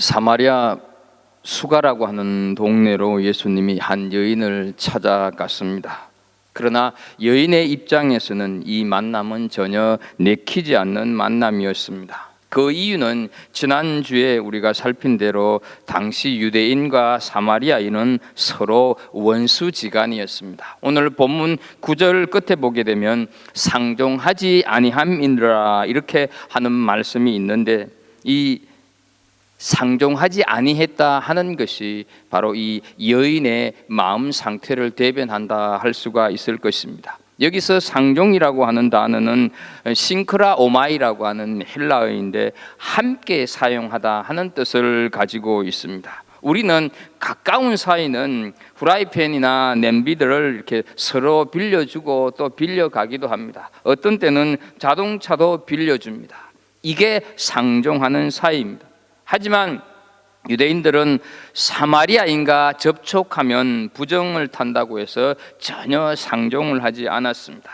사마리아 수가라고 하는 동네로 예수님이 한 여인을 찾아갔습니다. 그러나 여인의 입장에서는 이 만남은 전혀 내키지 않는 만남이었습니다. 그 이유는 지난주에 우리가 살핀 대로 당시 유대인과 사마리아인은 서로 원수지간이었습니다. 오늘 본문 9절 끝에 보게 되면 상종하지 아니함이니라 이렇게 하는 말씀이 있는데, 이 상종하지 아니했다 하는 것이 바로 이 여인의 마음 상태를 대변한다 할 수가 있을 것입니다. 여기서 상종이라고 하는 단어는 싱크라 오마이라고 하는 헬라어인데 함께 사용하다 하는 뜻을 가지고 있습니다. 우리는 가까운 사이는 후라이팬이나 냄비들을 이렇게 서로 빌려주고 또 빌려가기도 합니다. 어떤 때는 자동차도 빌려줍니다. 이게 상종하는 사이입니다. 하지만 유대인들은 사마리아인과 접촉하면 부정을 탄다고 해서 전혀 상종을 하지 않았습니다.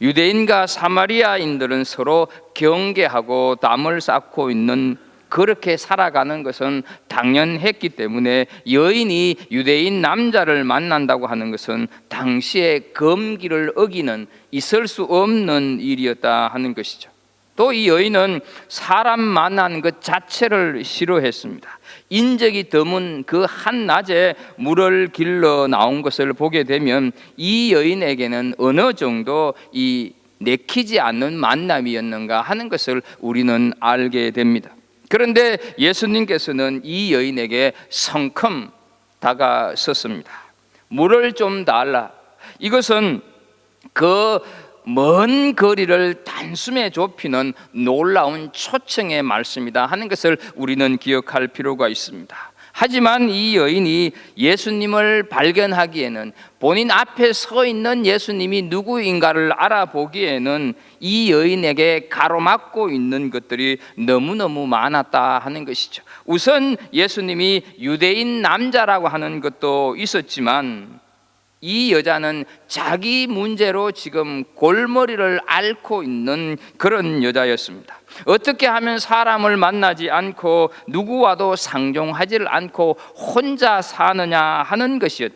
유대인과 사마리아인들은 서로 경계하고 담을 쌓고 있는, 그렇게 살아가는 것은 당연했기 때문에 여인이 유대인 남자를 만난다고 하는 것은 당시의 금기를 어기는, 있을 수 없는 일이었다 하는 것이죠. 또 이 여인은 사람 만나는 것 자체를 싫어했습니다. 인적이 드문 그 한낮에 물을 길러 나온 것을 보게 되면 이 여인에게는 어느 정도 이 내키지 않는 만남이었는가 하는 것을 우리는 알게 됩니다. 그런데 예수님께서는 이 여인에게 성큼 다가섰습니다. 물을 좀 달라. 이것은 그 먼 거리를 단숨에 좁히는 놀라운 초청의 말씀이다 하는 것을 우리는 기억할 필요가 있습니다. 하지만 이 여인이 예수님을 발견하기에는, 본인 앞에 서 있는 예수님이 누구인가를 알아보기에는 이 여인에게 가로막고 있는 것들이 너무너무 많았다 하는 것이죠. 우선 예수님이 유대인 남자라고 하는 것도 있었지만, 이 여자는 자기 문제로 지금 골머리를 앓고 있는 그런 여자였습니다. 어떻게 하면 사람을 만나지 않고 누구와도 상종하지를 않고 혼자 사느냐 하는 것이었다.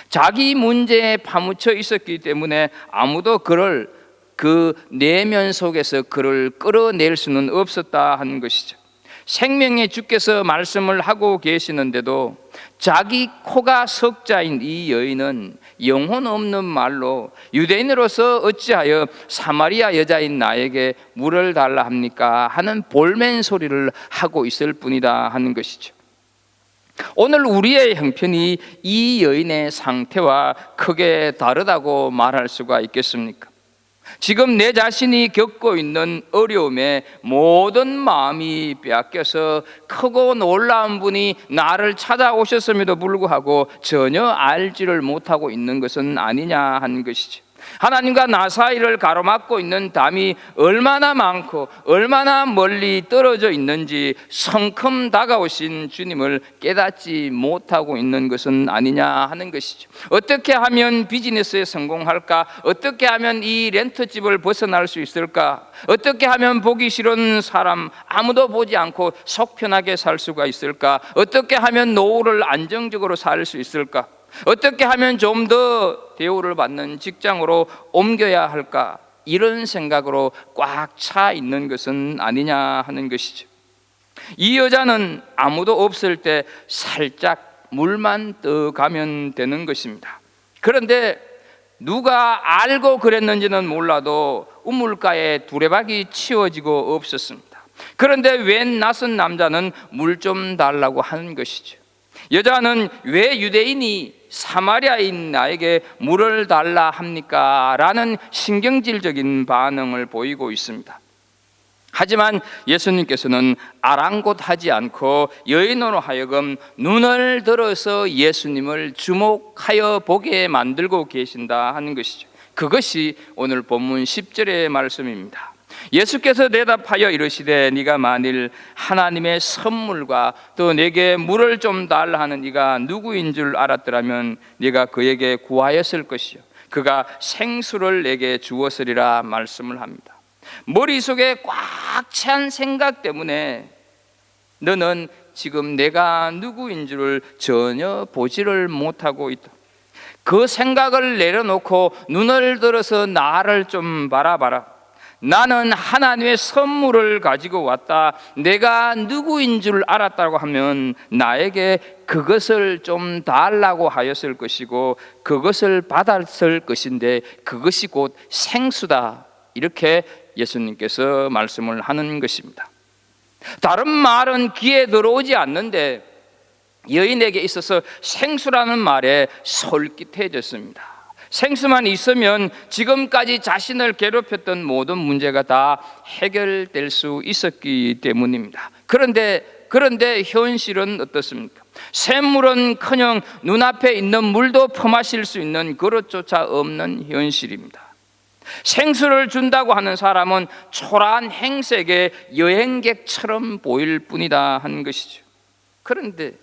자기 문제에 파묻혀 있었기 때문에 아무도 그를, 그 내면 속에서 그를 끌어낼 수는 없었다 하는 것이죠. 생명의 주께서 말씀을 하고 계시는데도 자기 코가 석자인 이 여인은 영혼 없는 말로 유대인으로서 어찌하여 사마리아 여자인 나에게 물을 달라 합니까 하는 볼멘 소리를 하고 있을 뿐이다 하는 것이죠. 오늘 우리의 형편이 이 여인의 상태와 크게 다르다고 말할 수가 있겠습니까? 지금 내 자신이 겪고 있는 어려움에 모든 마음이 빼앗겨서 크고 놀라운 분이 나를 찾아오셨음에도 불구하고 전혀 알지를 못하고 있는 것은 아니냐 하는 것이죠. 하나님과 나 사이를 가로막고 있는 담이 얼마나 많고 얼마나 멀리 떨어져 있는지 성큼 다가오신 주님을 깨닫지 못하고 있는 것은 아니냐 하는 것이죠. 어떻게 하면 비즈니스에 성공할까? 어떻게 하면 이 렌트집을 벗어날 수 있을까? 어떻게 하면 보기 싫은 사람 아무도 보지 않고 속 편하게 살 수가 있을까? 어떻게 하면 노후를 안정적으로 살 수 있을까? 어떻게 하면 좀 더 대우를 받는 직장으로 옮겨야 할까? 이런 생각으로 꽉 차 있는 것은 아니냐 하는 것이죠. 이 여자는 아무도 없을 때 살짝 물만 떠가면 되는 것입니다. 그런데 누가 알고 그랬는지는 몰라도 우물가에 두레박이 치워지고 없었습니다. 그런데 웬 낯선 남자는 물 좀 달라고 하는 것이죠. 여자는 왜 유대인이 사마리아인 나에게 물을 달라 합니까? 라는 신경질적인 반응을 보이고 있습니다. 하지만 예수님께서는 아랑곳하지 않고 여인으로 하여금 눈을 들어서 예수님을 주목하여 보게 만들고 계신다 하는 것이죠. 그것이 오늘 본문 10절의 말씀입니다. 예수께서 대답하여 이르시되 네가 만일 하나님의 선물과 또 내게 물을 좀 달라 하는 이가 누구인 줄 알았더라면 네가 그에게 구하였을 것이요 그가 생수를 내게 주었으리라 말씀을 합니다. 머릿속에 꽉 찬 생각 때문에 너는 지금 내가 누구인 줄을 전혀 보지를 못하고 있다. 그 생각을 내려놓고 눈을 들어서 나를 좀 바라봐라. 나는 하나님의 선물을 가지고 왔다. 내가 누구인 줄 알았다고 하면 나에게 그것을 좀 달라고 하였을 것이고 그것을 받았을 것인데 그것이 곧 생수다. 이렇게 예수님께서 말씀을 하는 것입니다. 다른 말은 귀에 들어오지 않는데 여인에게 있어서 생수라는 말에 솔깃해졌습니다. 생수만 있으면 지금까지 자신을 괴롭혔던 모든 문제가 다 해결될 수 있었기 때문입니다. 그런데 현실은 어떻습니까? 샘물은커녕 눈앞에 있는 물도 퍼마실 수 있는 그릇조차 없는 현실입니다. 생수를 준다고 하는 사람은 초라한 행색의 여행객처럼 보일 뿐이다 하는 것이죠. 그런데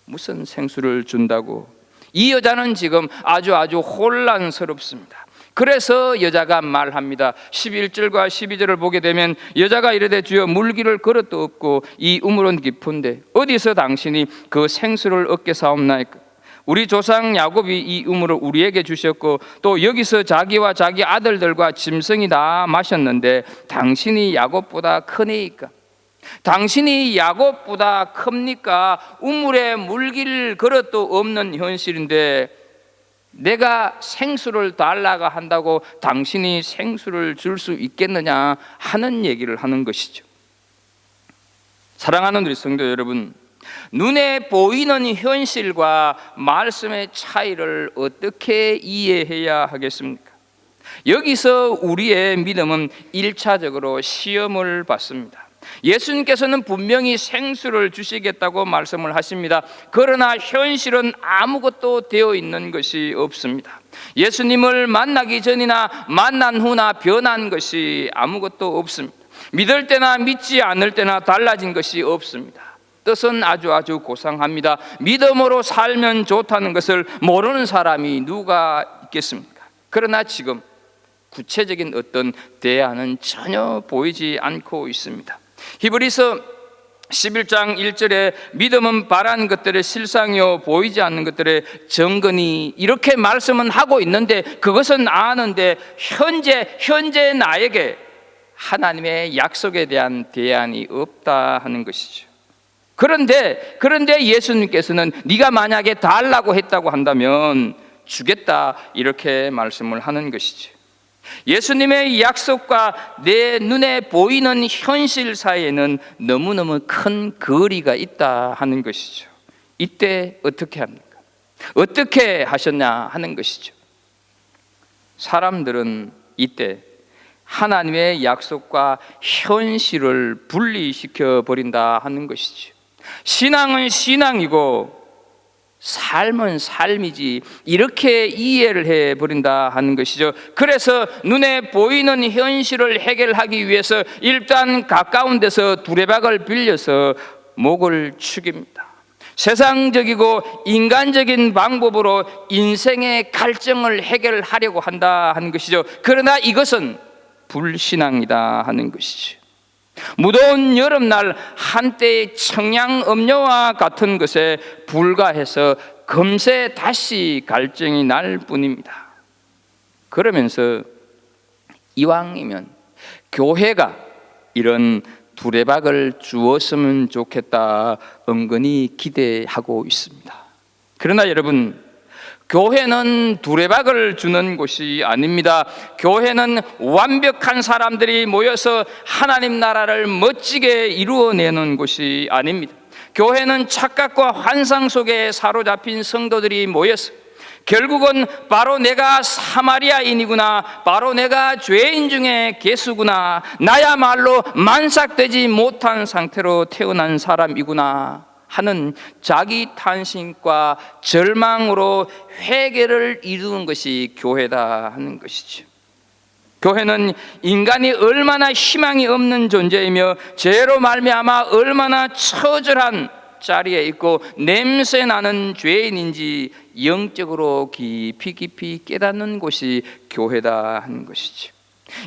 무슨 생수를 준다고? 이 여자는 지금 아주 혼란스럽습니다. 그래서 여자가 말합니다. 11절과 12절을 보게 되면 여자가 이르되 주여 물기를 그릇도 없고 이 우물은 깊은데 어디서 당신이 그 생수를 얻게 사옵나이까? 우리 조상 야곱이 이 우물을 우리에게 주셨고 또 여기서 자기와 자기 아들들과 짐승이 다 마셨는데 당신이 야곱보다 크니까? 당신이 야곱보다 큽니까? 우물에 물길 그릇도 없는 현실인데 내가 생수를 달라고 한다고 당신이 생수를 줄 수 있겠느냐 하는 얘기를 하는 것이죠. 사랑하는 우리 성도 여러분, 눈에 보이는 현실과 말씀의 차이를 어떻게 이해해야 하겠습니까? 여기서 우리의 믿음은 1차적으로 시험을 받습니다. 예수님께서는 분명히 생수를 주시겠다고 말씀을 하십니다. 그러나 현실은 아무것도 되어 있는 것이 없습니다. 예수님을 만나기 전이나 만난 후나 변한 것이 아무것도 없습니다. 믿을 때나 믿지 않을 때나 달라진 것이 없습니다. 뜻은 아주 고상합니다. 믿음으로 살면 좋다는 것을 모르는 사람이 누가 있겠습니까? 그러나 지금 구체적인 어떤 대안은 전혀 보이지 않고 있습니다. 히브리서 11장 1절에 믿음은 바라는 것들의 실상이요 보이지 않는 것들의 증거니 이렇게 말씀은 하고 있는데 그것은 아는데 현재 나에게 하나님의 약속에 대한 대안이 없다 하는 것이죠. 그런데 예수님께서는 네가 만약에 달라고 했다고 한다면 주겠다 이렇게 말씀을 하는 것이죠. 예수님의 약속과 내 눈에 보이는 현실 사이에는 너무너무 큰 거리가 있다 하는 것이죠. 이때 어떻게 합니까? 어떻게 하셨냐 하는 것이죠. 사람들은 이때 하나님의 약속과 현실을 분리시켜 버린다 하는 것이죠. 신앙은 신앙이고 삶은 삶이지 이렇게 이해를 해버린다 하는 것이죠. 그래서 눈에 보이는 현실을 해결하기 위해서 일단 가까운 데서 두레박을 빌려서 목을 축입니다. 세상적이고 인간적인 방법으로 인생의 갈증을 해결하려고 한다 하는 것이죠. 그러나 이것은 불신앙이다 하는 것이죠. 무더운 여름날 한때의 청량음료와 같은 것에 불과해서 금세 다시 갈증이 날 뿐입니다. 그러면서 이왕이면 교회가 이런 두레박을 주었으면 좋겠다 은근히 기대하고 있습니다. 그러나 여러분, 교회는 두레박을 주는 곳이 아닙니다. 교회는 완벽한 사람들이 모여서 하나님 나라를 멋지게 이루어내는 곳이 아닙니다. 교회는 착각과 환상 속에 사로잡힌 성도들이 모여서 결국은 바로 내가 사마리아인이구나, 바로 내가 죄인 중에 괴수구나, 나야말로 만삭되지 못한 상태로 태어난 사람이구나 하는 자기 탄식과 절망으로 회개를 이루는 것이 교회다 하는 것이죠. 교회는 인간이 얼마나 희망이 없는 존재이며 죄로 말미암아 얼마나 처절한 자리에 있고 냄새나는 죄인인지 영적으로 깊이 깨닫는 곳이 교회다 하는 것이죠.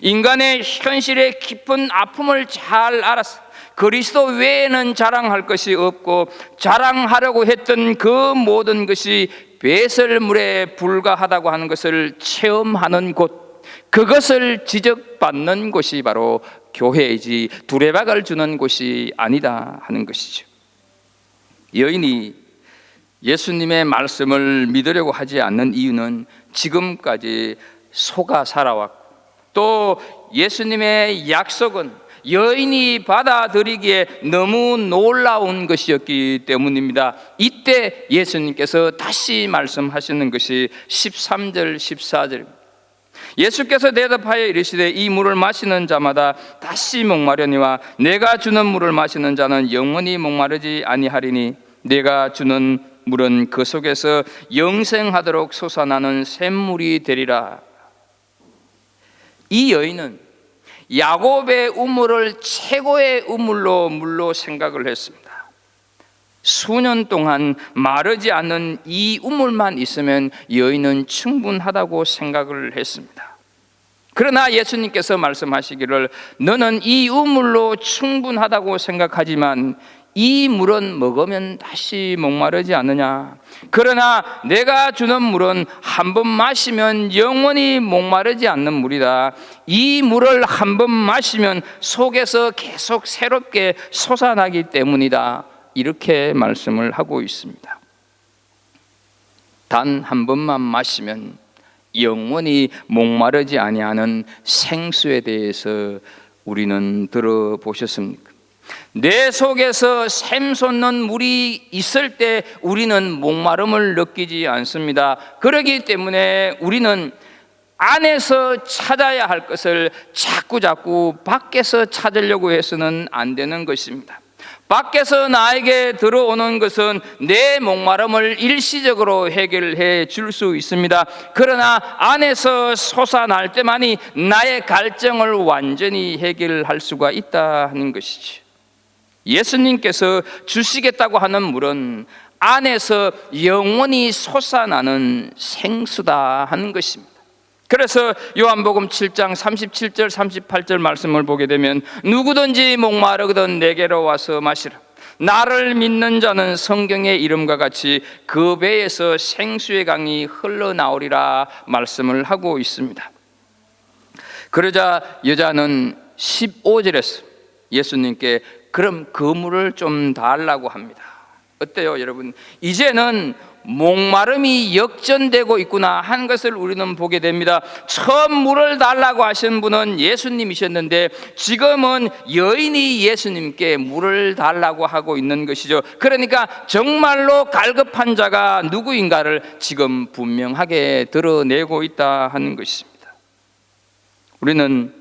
인간의 현실의 깊은 아픔을 잘 알아서 그리스도 외에는 자랑할 것이 없고 자랑하려고 했던 그 모든 것이 배설물에 불과하다고 하는 것을 체험하는 곳, 그것을 지적받는 곳이 바로 교회이지 두레박을 주는 곳이 아니다 하는 것이죠. 여인이 예수님의 말씀을 믿으려고 하지 않는 이유는 지금까지 속아 살아왔고 또 예수님의 약속은 여인이 받아들이기에 너무 놀라운 것이었기 때문입니다. 이때 예수님께서 다시 말씀하시는 것이 13절 14절입니다. 예수께서 대답하여 이르시되 이 물을 마시는 자마다 다시 목마르니와 내가 주는 물을 마시는 자는 영원히 목마르지 아니하리니 내가 주는 물은 그 속에서 영생하도록 솟아나는 샘물이 되리라. 이 여인은 야곱의 우물을 최고의 물로 생각을 했습니다. 수년 동안 마르지 않는 이 우물만 있으면 여인은 충분하다고 생각을 했습니다. 그러나 예수님께서 말씀하시기를 너는 이 우물로 충분하다고 생각하지만 이 물은 먹으면 다시 목마르지 않느냐. 그러나 내가 주는 물은 한 번 마시면 영원히 목마르지 않는 물이다. 이 물을 한 번 마시면 속에서 계속 새롭게 솟아나기 때문이다. 이렇게 말씀을 하고 있습니다. 단 한 번만 마시면 영원히 목마르지 아니하는 생수에 대해서 우리는 들어보셨습니까? 내 속에서 샘솟는 물이 있을 때 우리는 목마름을 느끼지 않습니다. 그렇기 때문에 우리는 안에서 찾아야 할 것을 자꾸 밖에서 찾으려고 해서는 안 되는 것입니다. 밖에서 나에게 들어오는 것은 내 목마름을 일시적으로 해결해 줄 수 있습니다. 그러나 안에서 솟아날 때만이 나의 갈증을 완전히 해결할 수가 있다 하는 것이지. 예수님께서 주시겠다고 하는 물은 안에서 영원히 솟아나는 생수다 하는 것입니다. 그래서 요한복음 7장 37절 38절 말씀을 보게 되면 누구든지 목마르거든 내게로 와서 마시라. 나를 믿는 자는 성경의 이름과 같이 그 배에서 생수의 강이 흘러나오리라 말씀을 하고 있습니다. 그러자 여자는 15절에서 예수님께 그럼 그 물을 좀 달라고 합니다. 어때요 여러분? 이제는 목마름이 역전되고 있구나 하는 것을 우리는 보게 됩니다. 처음 물을 달라고 하신 분은 예수님이셨는데 지금은 여인이 예수님께 물을 달라고 하고 있는 것이죠. 그러니까 정말로 갈급한 자가 누구인가를 지금 분명하게 드러내고 있다 하는 것입니다. 우리는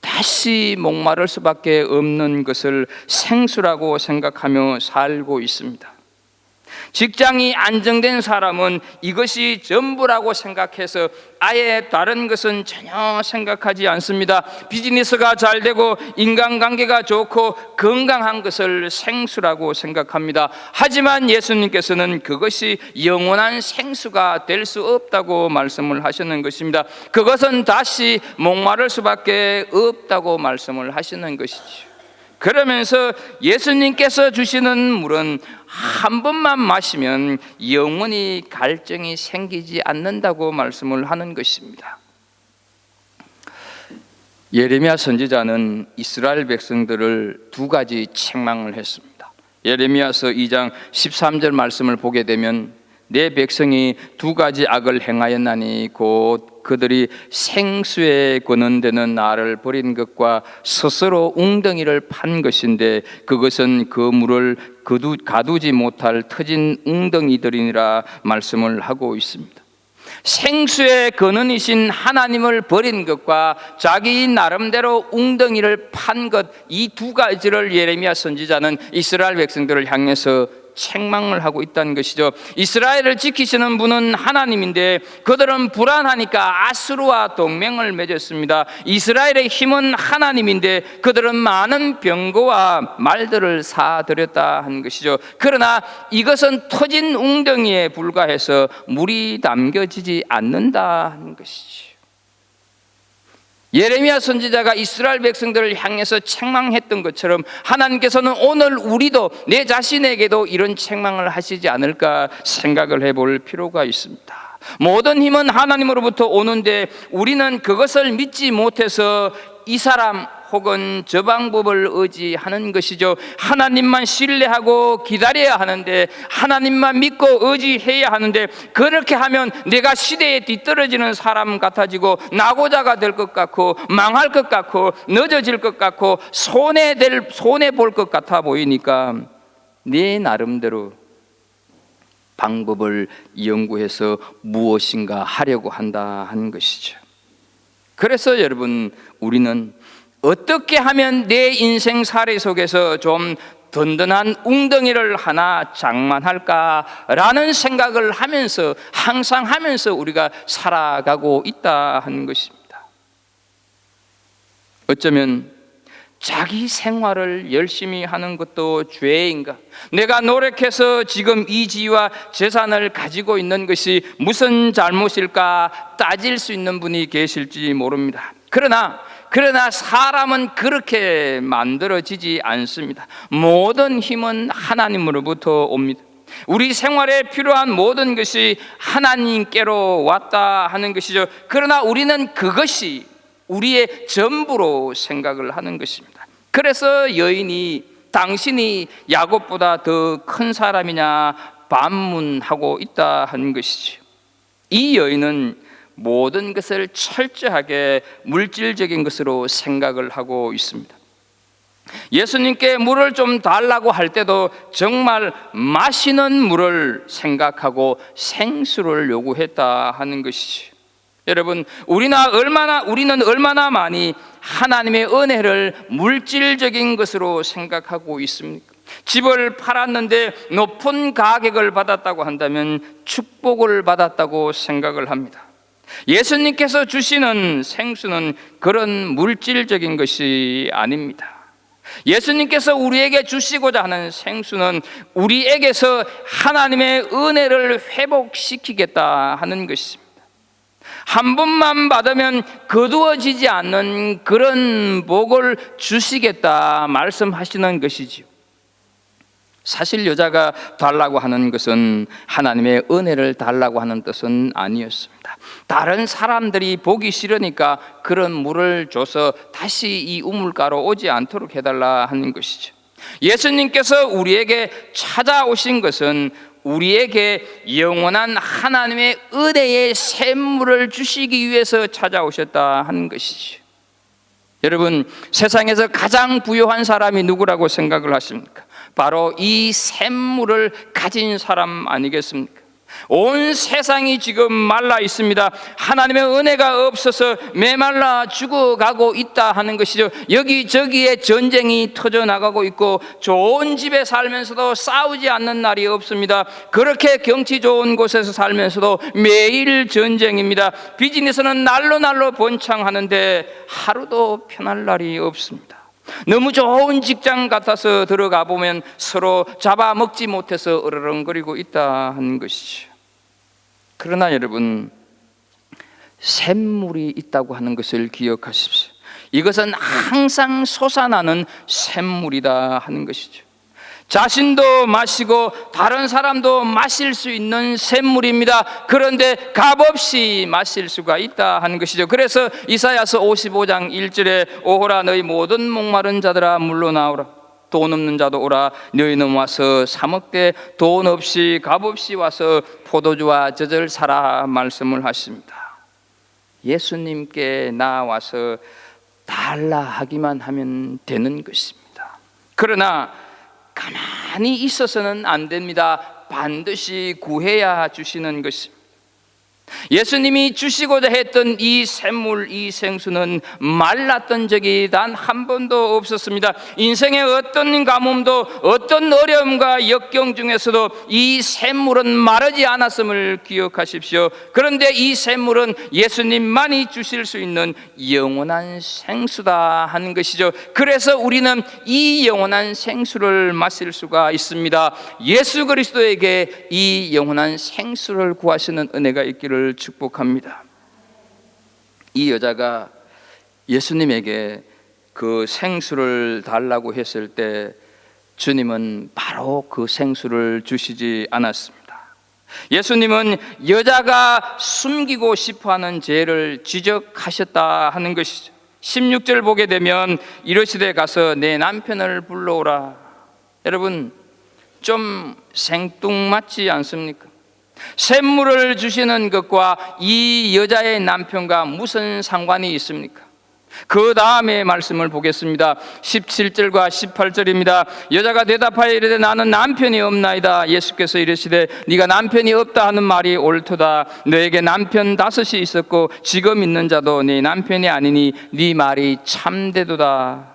다시 목마를 수밖에 없는 것을 생수라고 생각하며 살고 있습니다. 직장이 안정된 사람은 이것이 전부라고 생각해서 아예 다른 것은 전혀 생각하지 않습니다. 비즈니스가 잘 되고 인간관계가 좋고 건강한 것을 생수라고 생각합니다. 하지만 예수님께서는 그것이 영원한 생수가 될 수 없다고 말씀을 하시는 것입니다. 그것은 다시 목마를 수밖에 없다고 말씀을 하시는 것이죠. 그러면서 예수님께서 주시는 물은 한 번만 마시면 영원히 갈증이 생기지 않는다고 말씀을 하는 것입니다. 예레미야 선지자는 이스라엘 백성들을 두 가지 책망을 했습니다. 예레미야서 2장 13절 말씀을 보게 되면 내 백성이 두 가지 악을 행하였나니 곧 그들이 생수에 거는데는 나를 버린 것과 스스로 웅덩이를 판 것인데 그것은 그 물을 가두지 못할 터진 웅덩이들이니라 말씀을 하고 있습니다. 생수의 근원이신 하나님을 버린 것과 자기 나름대로 웅덩이를 판 것, 이 두 가지를 예레미야 선지자는 이스라엘 백성들을 향해서 책망을 하고 있다는 것이죠. 이스라엘을 지키시는 분은 하나님인데 그들은 불안하니까 아수르와 동맹을 맺었습니다. 이스라엘의 힘은 하나님인데 그들은 많은 병거와 말들을 사들였다 하는 것이죠. 그러나 이것은 터진 웅덩이에 불과해서 물이 담겨지지 않는다 하는 것이죠. 예레미야 선지자가 이스라엘 백성들을 향해서 책망했던 것처럼 하나님께서는 오늘 우리도 내 자신에게도 이런 책망을 하시지 않을까 생각을 해볼 필요가 있습니다. 모든 힘은 하나님으로부터 오는데 우리는 그것을 믿지 못해서 이 사람 혹은 저 방법을 의지하는 것이죠. 하나님만 신뢰하고 기다려야 하는데, 하나님만 믿고 의지해야 하는데, 그렇게 하면 내가 시대에 뒤떨어지는 사람 같아지고 낙오자가 될 것 같고 망할 것 같고 늦어질 것 같고 손해볼 것 같아 보이니까 내 나름대로 방법을 연구해서 무엇인가 하려고 한다 하는 것이죠. 그래서 여러분, 우리는 어떻게 하면 내 인생 사례 속에서 좀 든든한 웅덩이를 하나 장만할까라는 생각을 하면서, 항상 하면서 우리가 살아가고 있다 하는 것입니다. 어쩌면 자기 생활을 열심히 하는 것도 죄인가? 내가 노력해서 지금 이 지위와 재산을 가지고 있는 것이 무슨 잘못일까 따질 수 있는 분이 계실지 모릅니다. 그러나 사람은 그렇게 만들어지지 않습니다. 모든 힘은 하나님으로부터 옵니다. 우리 생활에 필요한 모든 것이 하나님께로 왔다 하는 것이죠. 그러나 우리는 그것이 우리의 전부로 생각을 하는 것입니다. 그래서 여인이 당신이 야곱보다 더 큰 사람이냐 반문하고 있다 하는 것이죠. 이 여인은 모든 것을 철저하게 물질적인 것으로 생각을 하고 있습니다. 예수님께 물을 좀 달라고 할 때도 정말 마시는 물을 생각하고 생수를 요구했다 하는 것이죠. 여러분, 우리는 얼마나 많이 하나님의 은혜를 물질적인 것으로 생각하고 있습니까? 집을 팔았는데 높은 가격을 받았다고 한다면 축복을 받았다고 생각을 합니다. 예수님께서 주시는 생수는 그런 물질적인 것이 아닙니다. 예수님께서 우리에게 주시고자 하는 생수는 우리에게서 하나님의 은혜를 회복시키겠다 하는 것입니다. 한 번만 받으면 거두어지지 않는 그런 복을 주시겠다 말씀하시는 것이지요. 사실 여자가 달라고 하는 것은 하나님의 은혜를 달라고 하는 뜻은 아니었습니다. 다른 사람들이 보기 싫으니까 그런 물을 줘서 다시 이 우물가로 오지 않도록 해달라 하는 것이죠. 예수님께서 우리에게 찾아오신 것은 우리에게 영원한 하나님의 은혜의 샘물을 주시기 위해서 찾아오셨다 하는 것이죠. 여러분, 세상에서 가장 부유한 사람이 누구라고 생각을 하십니까? 바로 이 샘물을 가진 사람 아니겠습니까? 온 세상이 지금 말라 있습니다. 하나님의 은혜가 없어서 메말라 죽어가고 있다 하는 것이죠. 여기저기에 전쟁이 터져나가고 있고 좋은 집에 살면서도 싸우지 않는 날이 없습니다. 그렇게 경치 좋은 곳에서 살면서도 매일 전쟁입니다. 비즈니스는 날로 번창하는데 하루도 편할 날이 없습니다. 너무 좋은 직장 같아서 들어가 보면 서로 잡아먹지 못해서 으르렁거리고 있다 하는 것이죠. 그러나 여러분, 샘물이 있다고 하는 것을 기억하십시오. 이것은 항상 솟아나는 샘물이다 하는 것이죠. 자신도 마시고 다른 사람도 마실 수 있는 샘물입니다. 그런데 값없이 마실 수가 있다 하는 것이죠. 그래서 이사야서 55장 1절에 오호라 너희 모든 목마른 자들아 물로 나오라. 돈 없는 자도 오라. 너희는 와서 사 먹되 돈 없이 값없이 와서 포도주와 젖을 사라 말씀을 하십니다. 예수님께 나와서 달라 하기만 하면 되는 것입니다. 그러나 가만히 있어서는 안 됩니다. 반드시 구해야 주시는 것입니다. 예수님이 주시고자 했던 이 샘물, 이 생수는 말랐던 적이 단 한 번도 없었습니다. 인생의 어떤 가뭄도 어떤 어려움과 역경 중에서도 이 샘물은 마르지 않았음을 기억하십시오. 그런데 이 샘물은 예수님만이 주실 수 있는 영원한 생수다 하는 것이죠. 그래서 우리는 이 영원한 생수를 마실 수가 있습니다. 예수 그리스도에게 이 영원한 생수를 구하시는 은혜가 있기를 축복합니다. 이 여자가 예수님에게 그 생수를 달라고 했을 때 주님은 바로 그 생수를 주시지 않았습니다. 예수님은 여자가 숨기고 싶어하는 죄를 지적하셨다 하는 것이죠. 16절 보게 되면 이르시되 가서 내 남편을 불러오라. 여러분, 좀 생뚱맞지 않습니까? 샘물을 주시는 것과 이 여자의 남편과 무슨 상관이 있습니까? 그 다음에 말씀을 보겠습니다. 17절과 18절입니다. 여자가 대답하여 이르되 나는 남편이 없나이다. 예수께서 이르시되 네가 남편이 없다 하는 말이 옳도다. 너에게 남편 5이 있었고 지금 있는 자도 네 남편이 아니니 네 말이 참되도다.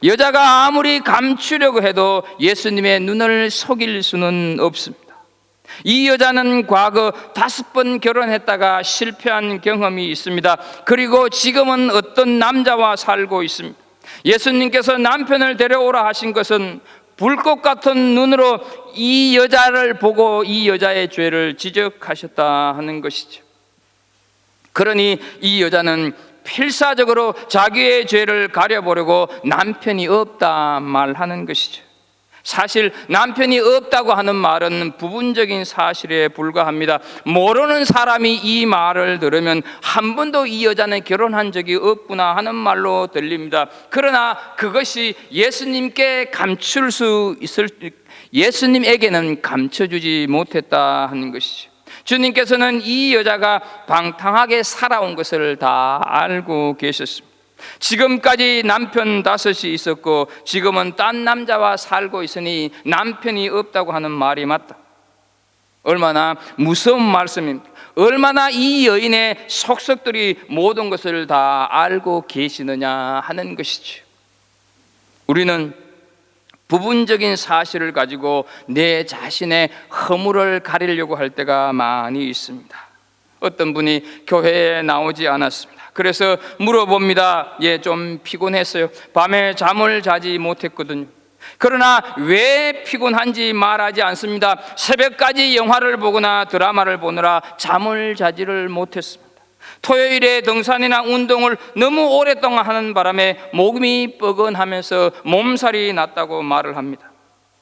여자가 아무리 감추려고 해도 예수님의 눈을 속일 수는 없습니다. 이 여자는 과거 5번 결혼했다가 실패한 경험이 있습니다. 그리고 지금은 어떤 남자와 살고 있습니다. 예수님께서 남편을 데려오라 하신 것은 불꽃 같은 눈으로 이 여자를 보고 이 여자의 죄를 지적하셨다 하는 것이죠. 그러니 이 여자는 필사적으로 자기의 죄를 가려보려고 남편이 없다 말하는 것이죠. 사실 남편이 없다고 하는 말은 부분적인 사실에 불과합니다. 모르는 사람이 이 말을 들으면 한 번도 이 여자는 결혼한 적이 없구나 하는 말로 들립니다. 그러나 그것이 예수님께 감출 수 있을, 예수님에게는 감춰주지 못했다 하는 것이죠. 주님께서는 이 여자가 방탕하게 살아온 것을 다 알고 계셨습니다. 지금까지 남편 5이 있었고 지금은 딴 남자와 살고 있으니 남편이 없다고 하는 말이 맞다. 얼마나 무서운 말씀입니까? 얼마나 이 여인의 속속들이 모든 것을 다 알고 계시느냐 하는 것이죠. 우리는 부분적인 사실을 가지고 내 자신의 허물을 가리려고 할 때가 많이 있습니다. 어떤 분이 교회에 나오지 않았습니다. 그래서 물어봅니다. 좀 피곤했어요. 밤에 잠을 자지 못했거든요. 그러나 왜 피곤한지 말하지 않습니다. 새벽까지 영화를 보거나 드라마를 보느라 잠을 자지를 못했습니다. 토요일에 등산이나 운동을 너무 오랫동안 하는 바람에 몸이 뻐근하면서 몸살이 났다고 말을 합니다.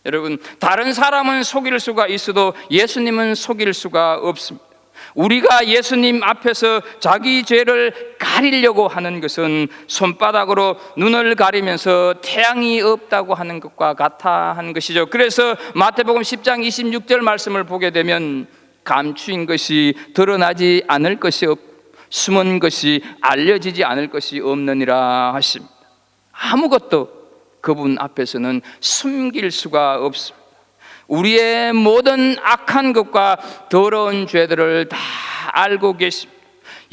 여러분, 다른 사람은 속일 수가 있어도 예수님은 속일 수가 없습니다. 우리가 예수님 앞에서 자기 죄를 가리려고 하는 것은 손바닥으로 눈을 가리면서 태양이 없다고 하는 것과 같아 하는 것이죠. 그래서 마태복음 10장 26절 말씀을 보게 되면 감추인 것이 드러나지 않을 것이 없고 숨은 것이 알려지지 않을 것이 없느니라 하십니다. 아무것도 그분 앞에서는 숨길 수가 없습니다. 우리의 모든 악한 것과 더러운 죄들을 다 알고 계십니다.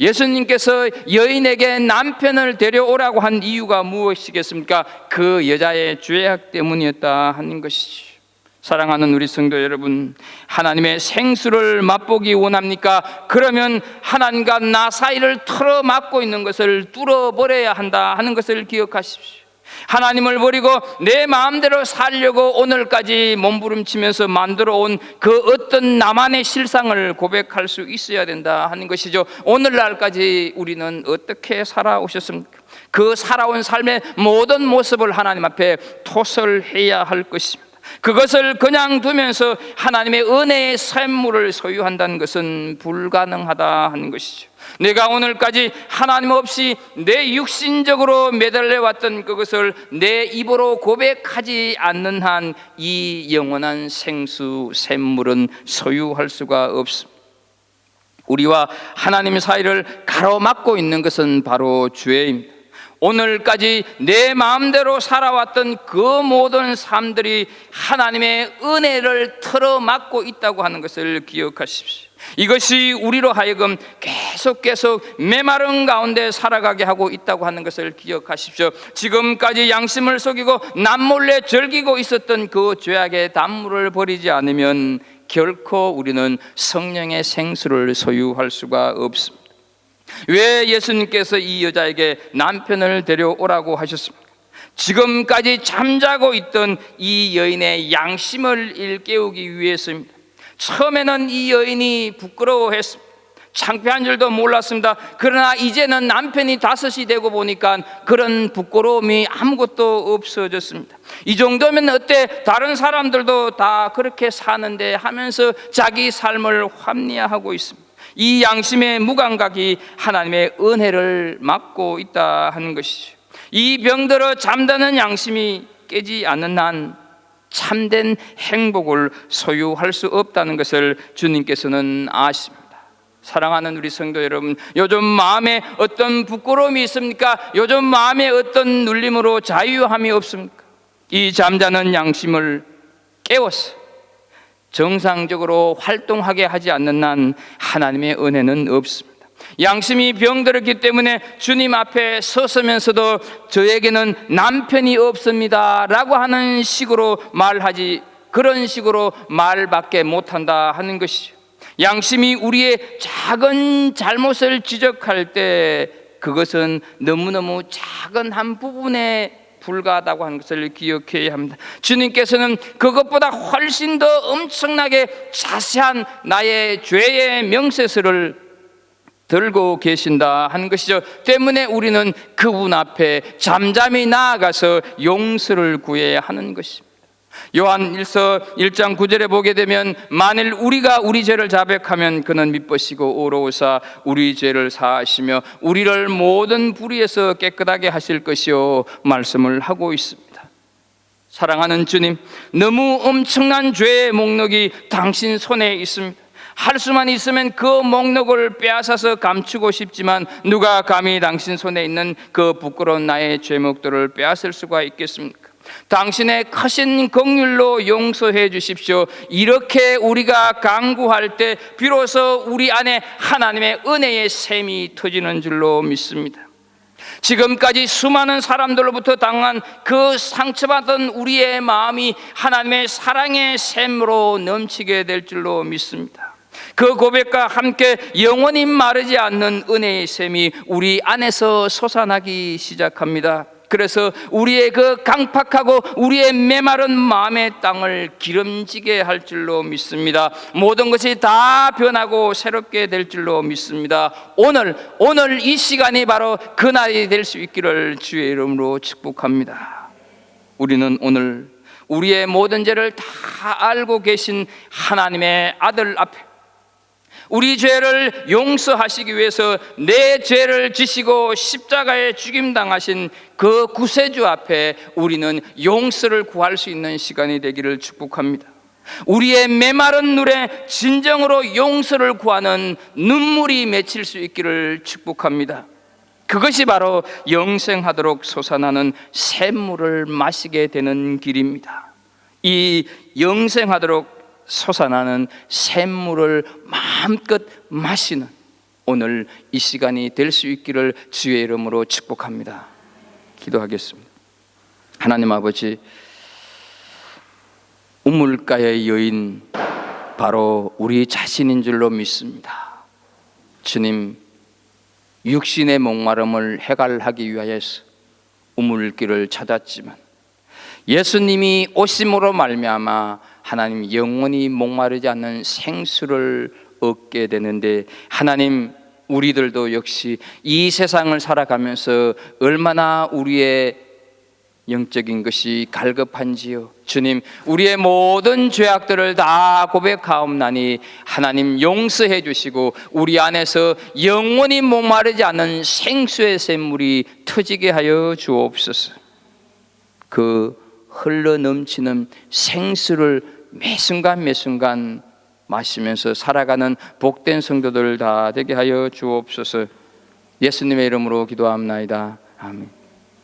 예수님께서 여인에게 남편을 데려오라고 한 이유가 무엇이겠습니까? 그 여자의 죄악 때문이었다 하는 것이죠. 사랑하는 우리 성도 여러분, 하나님의 생수를 맛보기 원합니까? 그러면 하나님과 나 사이를 틀어막고 있는 것을 뚫어버려야 한다 하는 것을 기억하십시오. 하나님을 버리고 내 마음대로 살려고 오늘까지 몸부림치면서 만들어 온 그 어떤 나만의 실상을 고백할 수 있어야 된다 하는 것이죠. 오늘날까지 우리는 어떻게 살아오셨습니까? 그 살아온 삶의 모든 모습을 하나님 앞에 토설해야 할 것입니다. 그것을 그냥 두면서 하나님의 은혜의 샘물을 소유한다는 것은 불가능하다 하는 것이죠. 내가 오늘까지 하나님 없이 내 육신적으로 매달려 왔던 그것을 내 입으로 고백하지 않는 한 이 영원한 생수 샘물은 소유할 수가 없습니다. 우리와 하나님 사이를 가로막고 있는 것은 바로 죄입니다. 오늘까지 내 마음대로 살아왔던 그 모든 삶들이 하나님의 은혜를 틀어막고 있다고 하는 것을 기억하십시오. 이것이 우리로 하여금 계속 메마른 가운데 살아가게 하고 있다고 하는 것을 기억하십시오. 지금까지 양심을 속이고 남몰래 즐기고 있었던 그 죄악의 단물을 버리지 않으면 결코 우리는 성령의 생수를 소유할 수가 없습니다. 왜 예수님께서 이 여자에게 남편을 데려오라고 하셨습니까? 지금까지 잠자고 있던 이 여인의 양심을 일깨우기 위해서입니다. 처음에는 이 여인이 부끄러워했습니다. 창피한 줄도 몰랐습니다. 그러나 이제는 남편이 5이 되고 보니까 그런 부끄러움이 아무것도 없어졌습니다. 이 정도면 어때? 다른 사람들도 다 그렇게 사는데 하면서 자기 삶을 합리화하고 있습니다. 이 양심의 무감각이 하나님의 은혜를 막고 있다 하는 것이죠. 이 병들어 잠드는 양심이 깨지 않는 한 참된 행복을 소유할 수 없다는 것을 주님께서는 아십니다. 사랑하는 우리 성도 여러분, 요즘 마음에 어떤 부끄러움이 있습니까? 요즘 마음에 어떤 눌림으로 자유함이 없습니까? 이 잠자는 양심을 깨워서 정상적으로 활동하게 하지 않는 한 하나님의 은혜는 없습니다. 양심이 병들었기 때문에 주님 앞에 서서면서도 저에게는 남편이 없습니다 라고 하는 식으로 말하지, 그런 식으로 말밖에 못한다 하는 것이죠. 양심이 우리의 작은 잘못을 지적할 때 그것은 너무너무 작은 한 부분에 불과하다고 하는 것을 기억해야 합니다. 주님께서는 그것보다 훨씬 더 엄청나게 자세한 나의 죄의 명세서를 들고 계신다 하는 것이죠. 때문에 우리는 그분 앞에 잠잠히 나아가서 용서를 구해야 하는 것입니다. 요한일서 1장 9절에 보게 되면 만일 우리가 우리 죄를 자백하면 그는 미쁘시고 의로우사 우리 죄를 사하시며 우리를 모든 불의에서 깨끗하게 하실 것이요 말씀을 하고 있습니다. 사랑하는 주님, 너무 엄청난 죄의 목록이 당신 손에 있습니다. 할 수만 있으면 그 목록을 빼앗아서 감추고 싶지만 누가 감히 당신 손에 있는 그 부끄러운 나의 죄목들을 빼앗을 수가 있겠습니까? 당신의 크신 긍휼로 용서해 주십시오. 이렇게 우리가 간구할 때 비로소 우리 안에 하나님의 은혜의 샘이 터지는 줄로 믿습니다. 지금까지 수많은 사람들로부터 당한 그 상처받은 우리의 마음이 하나님의 사랑의 샘으로 넘치게 될 줄로 믿습니다. 그 고백과 함께 영원히 마르지 않는 은혜의 샘이 우리 안에서 솟아나기 시작합니다. 그래서 우리의 그 강팍하고 우리의 메마른 마음의 땅을 기름지게 할 줄로 믿습니다. 모든 것이 다 변하고 새롭게 될 줄로 믿습니다. 오늘 이 시간이 바로 그날이 될 수 있기를 주의 이름으로 축복합니다. 우리는 오늘 우리의 모든 죄를 다 알고 계신 하나님의 아들 앞에 우리 죄를 용서하시기 위해서 내 죄를 지시고 십자가에 죽임당하신 그 구세주 앞에 우리는 용서를 구할 수 있는 시간이 되기를 축복합니다. 우리의 메마른 눈에 진정으로 용서를 구하는 눈물이 맺힐 수 있기를 축복합니다. 그것이 바로 영생하도록 솟아나는 샘물을 마시게 되는 길입니다. 이 영생하도록 솟아나는 샘물을 마음껏 마시는 오늘 이 시간이 될 수 있기를 주의 이름으로 축복합니다. 기도하겠습니다. 하나님 아버지, 우물가의 여인 바로 우리 자신인 줄로 믿습니다. 주님, 육신의 목마름을 해갈하기 위하여서 우물길을 찾았지만 예수님이 오심으로 말미암아 하나님 영원히 목마르지 않는 생수를 얻게 되는데, 하나님 우리들도 역시 이 세상을 살아가면서 얼마나 우리의 영적인 것이 갈급한지요. 주님, 우리의 모든 죄악들을 다 고백하옵나니 하나님 용서해 주시고 우리 안에서 영원히 목마르지 않는 생수의 샘물이 터지게 하여 주옵소서. 그 흘러 넘치는 생수를 매 순간 마시면서 살아가는 복된 성도들 다 되게 하여 주옵소서. 예수님의 이름으로 기도합나이다. 아멘.